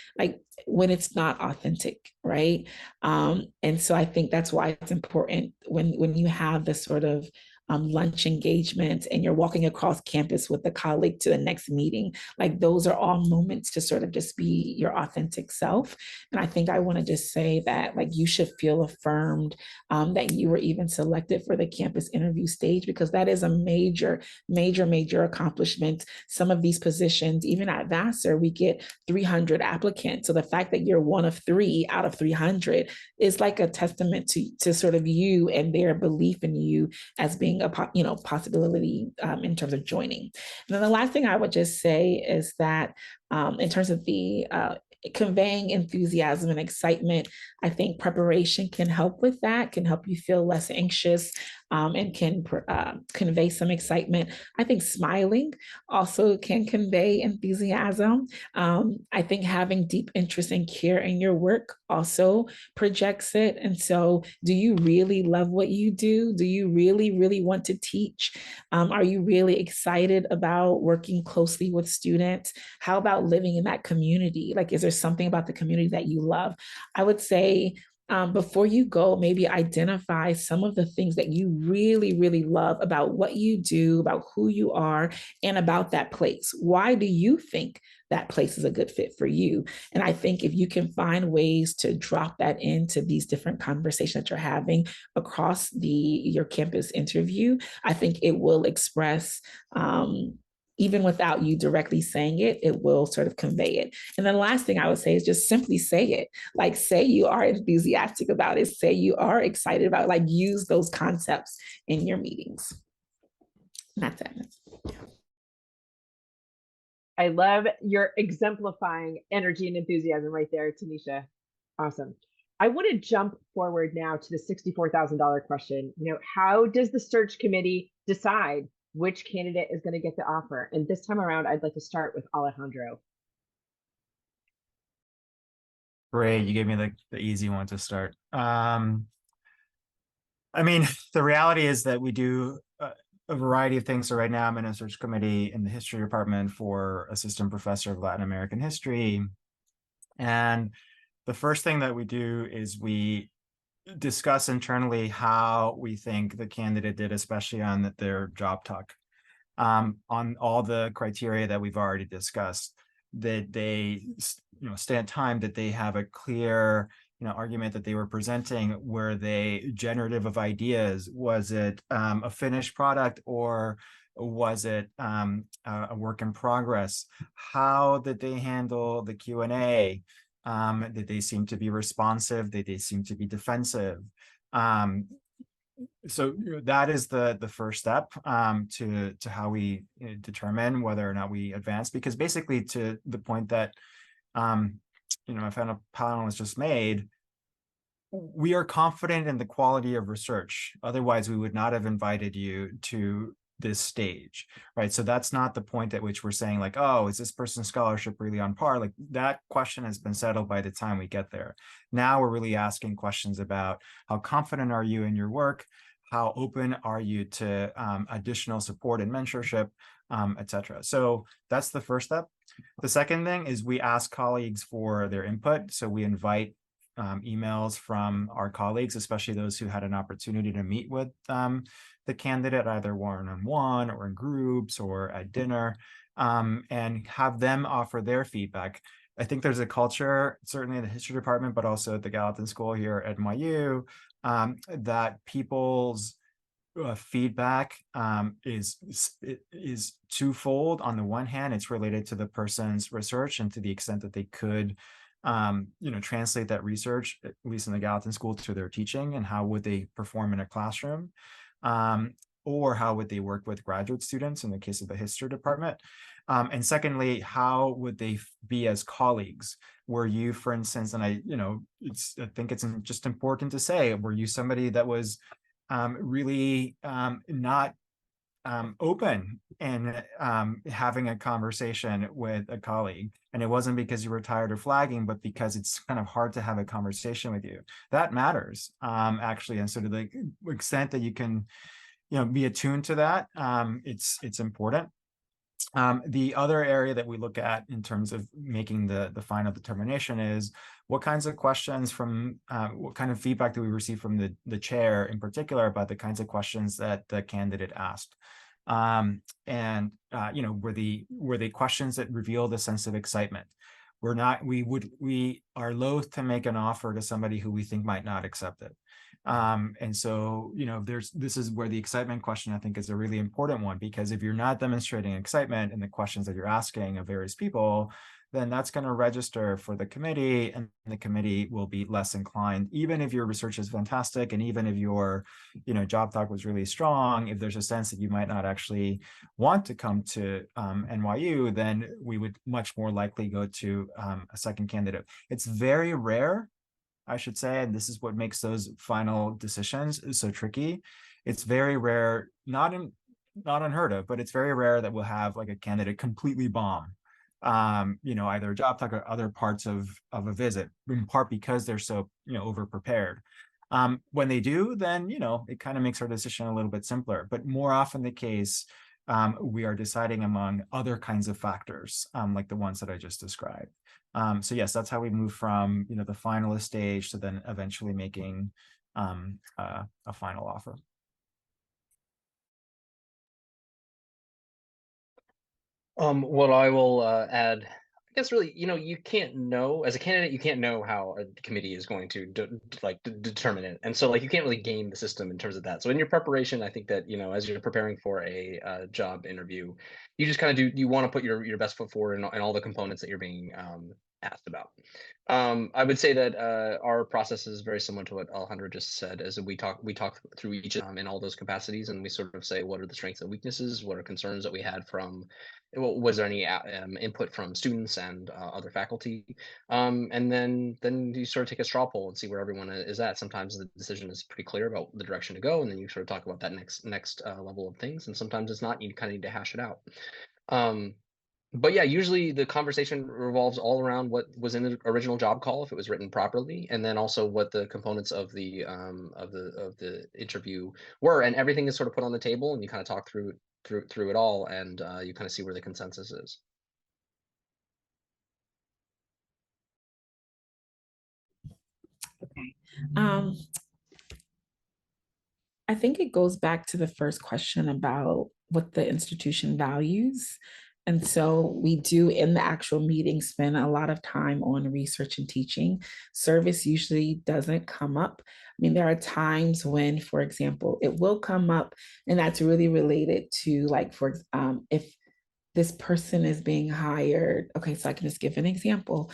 when it's not authentic, right? And so I think that's why it's important when you have this sort of lunch engagement and you're walking across campus with a colleague to the next meeting, those are all moments to sort of just be your authentic self. And I think I want to just say that you should feel affirmed that you were even selected for the campus interview stage, because that is a major, major, major accomplishment. Some of these positions, even at Vassar, we get 300 applicants. So the fact that you're one of 3 out of 300 is like a testament to sort of you and their belief in you as being being a possibility in terms of joining. And then the last thing I would just say is that in terms of the conveying enthusiasm and excitement, I think preparation can help with that, can help you feel less anxious, and can convey some excitement. I think smiling also can convey enthusiasm. I think having deep interest and care in your work also projects it. And so, do you really love what you do? Do you really, really want to teach? Are you really excited about working closely with students? How about living in that community? Like, is there something about the community that you love? I would say, before you go, maybe identify some of the things that you really, really love about what you do, about who you are, and about that place. Why do you think that place is a good fit for you? And I think if you can find ways to drop that into these different conversations that you're having across your campus interview, I think it will express, even without you directly saying it, it will sort of convey it. And then the last thing I would say is just simply say it. Like, say you are enthusiastic about it, say you are excited about it, like use those concepts in your meetings. And that's it. I love your exemplifying energy and enthusiasm right there, Taneisha. Awesome. I want to jump forward now to the $64,000 question. How does the search committee decide which candidate is going to get the offer? And this time around, I'd like to start with Alejandro. Great, you gave me the easy one to start. I mean, the reality is that we do a variety of things. So right now I'm in a search committee in the history department for assistant professor of Latin American history. And the first thing that we do is we discuss internally how we think the candidate did, especially on their job talk, on all the criteria that we've already discussed, that they stand time, that they have a clear argument that they were presenting. Were they generative of ideas? Was it a finished product, or was it a work in progress? How did they handle the Q&A? Did they seem to be responsive? Did they seem to be defensive? So that is the first step to how we determine whether or not we advance, because basically, to the point that my panelist just made, we are confident in the quality of research. Otherwise, we would not have invited you to this stage, right? So that's not the point at which we're saying like, oh, is this person's scholarship really on par? Like, that question has been settled by the time we get there. Now we're really asking questions about how confident are you in your work? How open are you to additional support and mentorship, et cetera. So that's the first step. The second thing is we ask colleagues for their input. So we invite emails from our colleagues, especially those who had an opportunity to meet with the candidate, either one-on-one or in groups or at dinner, and have them offer their feedback. I think there's a culture, certainly in the history department, but also at the Gallatin School here at NYU, that people's feedback is twofold. On the one hand, it's related to the person's research and to the extent that they could translate that research, at least in the Gallatin School, to their teaching, and how would they perform in a classroom, or how would they work with graduate students in the case of the history department. And secondly, how would they be as colleagues? Were you, for instance, and I think it's just important to say, were you somebody that was really not open and having a conversation with a colleague? And it wasn't because you were tired of flagging, but because it's kind of hard to have a conversation with you. That matters, actually. And so to the extent that you can, be attuned to that, it's important. The other area that we look at in terms of making the final determination is what kinds of questions what kind of feedback do we receive from the chair in particular about the kinds of questions that the candidate asked. Were they questions that revealed a sense of excitement? We are loath to make an offer to somebody who we think might not accept it. And so, this is where the excitement question, I think, is a really important one, because if you're not demonstrating excitement in the questions that you're asking of various people, then that's going to register for the committee, and the committee will be less inclined, even if your research is fantastic, and even if your, job talk was really strong, if there's a sense that you might not actually want to come to NYU, then we would much more likely go to a second candidate. It's very rare, I should say, and this is what makes those final decisions so tricky. It's very rare, not unheard of, but it's very rare that we'll have like a candidate completely bomb, either a job talk or other parts of a visit, in part because they're so, over prepared. When they do, then, it kind of makes our decision a little bit simpler, but more often the case, we are deciding among other kinds of factors, like the ones that I just described. So yes, that's how we move from, the finalist stage to then eventually making a final offer. What I will add, I guess really, you can't know, as a candidate, you can't know how a committee is going to determine it. And so you can't really game the system in terms of that. So in your preparation, I think that, as you're preparing for a job interview, you just kind of you want to put your best foot forward in all the components that you're being asked about. I would say that our process is very similar to what Alejandra just said, as we talk through each in all those capacities, and we sort of say what are the strengths and weaknesses, what are concerns that we had from, was there any input from students and other faculty, and then you sort of take a straw poll and see where everyone is at. Sometimes the decision is pretty clear about the direction to go, and then you sort of talk about that next level of things, and sometimes it's not. You kind of need to hash it out. But yeah, usually the conversation revolves all around what was in the original job call, if it was written properly, and then also what the components of the interview were, and everything is sort of put on the table, and you kind of talk through it all, and you kind of see where the consensus is. Okay. I think it goes back to the first question about what the institution values. And so we do, in the actual meeting, spend a lot of time on research and teaching. Service usually doesn't come up. I mean, there are times when, for example, it will come up, and that's really related to, like, if this person is being hired. Okay, so I can just give an example.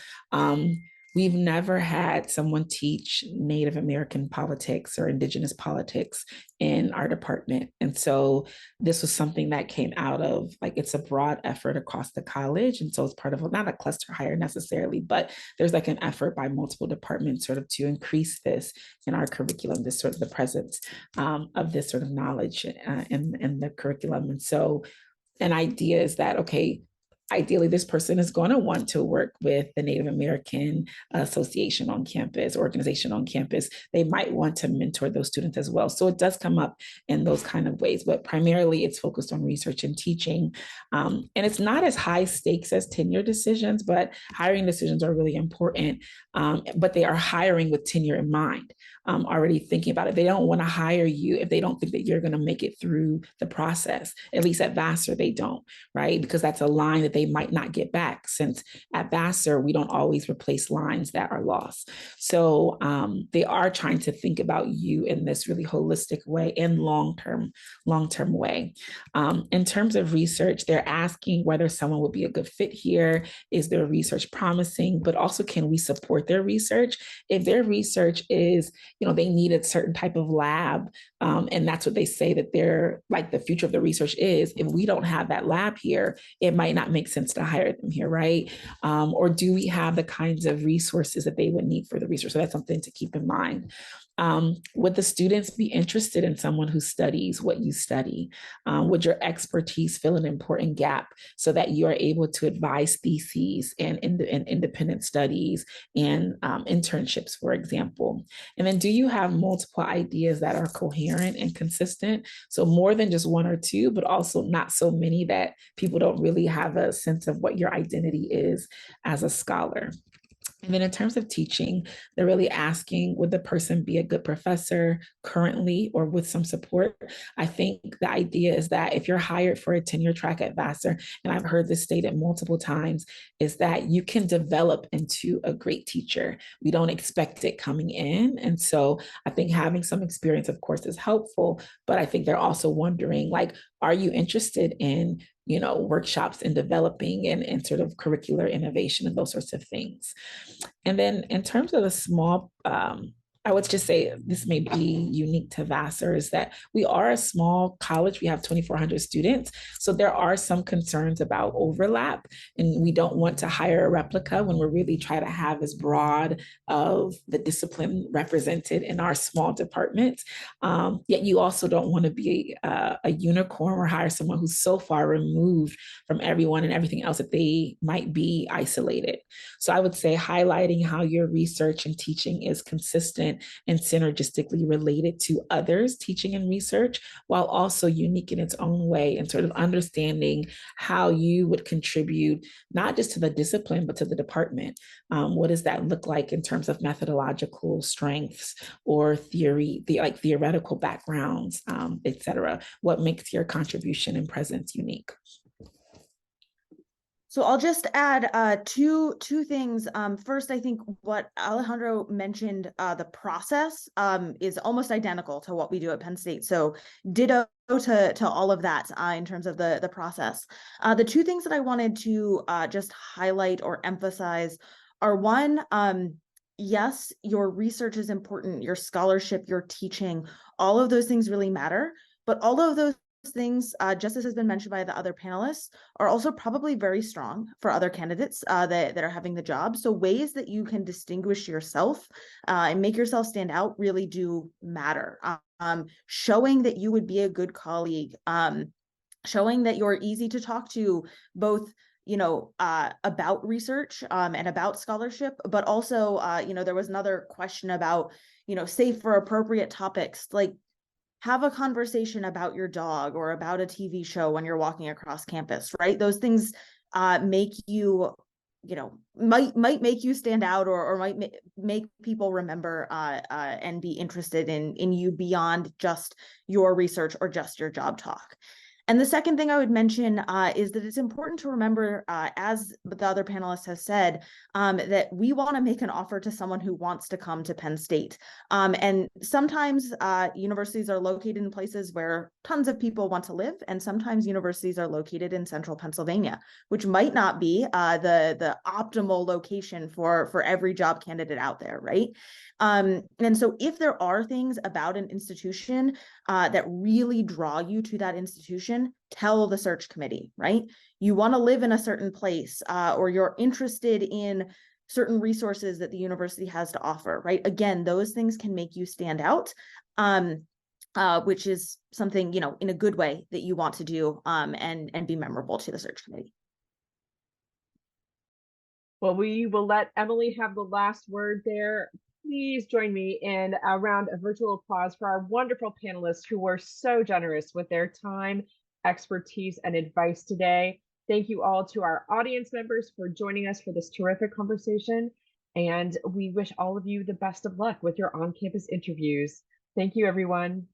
We've never had someone teach Native American politics or Indigenous politics in our department. And so this was something that came out of, like, it's a broad effort across the college. And so it's part of, not a cluster hire necessarily, but there's like an effort by multiple departments sort of to increase this in our curriculum, this sort of the presence of this sort of knowledge in the curriculum. And so an idea is that, okay, ideally this person is going to want to work with the Native American association on campus, organization on campus. They might want to mentor those students as well. So it does come up in those kind of ways, but primarily it's focused on research and teaching. And it's not as high stakes as tenure decisions, but hiring decisions are really important. But they are hiring with tenure in mind, already thinking about it. They don't want to hire you if they don't think that you're going to make it through the process. At least at Vassar, they don't, right? Because that's a line that they might not get back, since at Vassar, we don't always replace lines that are lost. So they are trying to think about you in this really holistic way and long-term way. In terms of research, they're asking whether someone would be a good fit here. Is their research promising? But also, can we support their research? If their research is, they need a certain type of lab, and that's what they say that they're like the future of the research is. If we don't have that lab here, it might not make sense to hire them here, right? Or do we have the kinds of resources that they would need for the research? So that's something to keep in mind. Would the students be interested in someone who studies what you study? Would your expertise fill an important gap so that you are able to advise theses and independent studies and internships, for example? And then, do you have multiple ideas that are coherent and consistent? So more than just one or two, but also not so many that people don't really have a sense of what your identity is as a scholar. And then in terms of teaching, they're really asking, would the person be a good professor currently or with some support? I think the idea is that if you're hired for a tenure track at Vassar, and I've heard this stated multiple times, is that you can develop into a great teacher. We don't expect it coming in. And so I think having some experience, of course, is helpful, but I think they're also wondering, like, are you interested in workshops in developing and sort of curricular innovation and those sorts of things. And then in terms of the small, I would just say this may be unique to Vassar, is that we are a small college. We have 2,400 students. So there are some concerns about overlap, and we don't want to hire a replica when we're really trying to have as broad of the discipline represented in our small department. Yet you also don't want to be a unicorn or hire someone who's so far removed from everyone and everything else that they might be isolated. So I would say highlighting how your research and teaching is consistent and synergistically related to others' teaching and research, while also unique in its own way, and sort of understanding how you would contribute not just to the discipline, but to the department. What does that look like in terms of methodological strengths or theoretical backgrounds, et cetera? What makes your contribution and presence unique? So I'll just add two things. First, I think what Alejandro mentioned, the process is almost identical to what we do at Penn State. So ditto to all of that in terms of the process. The two things that I wanted to just highlight or emphasize are, one, yes, your research is important, your scholarship, your teaching, all of those things really matter, but all of those things, just as has been mentioned by the other panelists, are also probably very strong for other candidates that are having the job. So ways that you can distinguish yourself and make yourself stand out really do matter. Showing that you would be a good colleague, showing that you're easy to talk to, both about research and about scholarship, but also there was another question about safe for appropriate topics, like have a conversation about your dog or about a TV show when you're walking across campus, right? Those things make you, might make you stand out, or might make people remember and be interested in you beyond just your research or just your job talk. And the second thing I would mention is that it's important to remember, as the other panelists have said, that we want to make an offer to someone who wants to come to Penn State. And sometimes universities are located in places where tons of people want to live, and sometimes universities are located in central Pennsylvania, which might not be the optimal location for every job candidate out there, right? And so if there are things about an institution that really draw you to that institution, tell the search committee, right? You want to live in a certain place, or you're interested in certain resources that the university has to offer, right? Again, those things can make you stand out, which is something, in a good way that you want to do, and be memorable to the search committee. Well, we will let Emily have the last word there. Please join me in a round of virtual applause for our wonderful panelists who were so generous with their time, expertise, and advice today. Thank you all to our audience members for joining us for this terrific conversation. And we wish all of you the best of luck with your on-campus interviews. Thank you, everyone.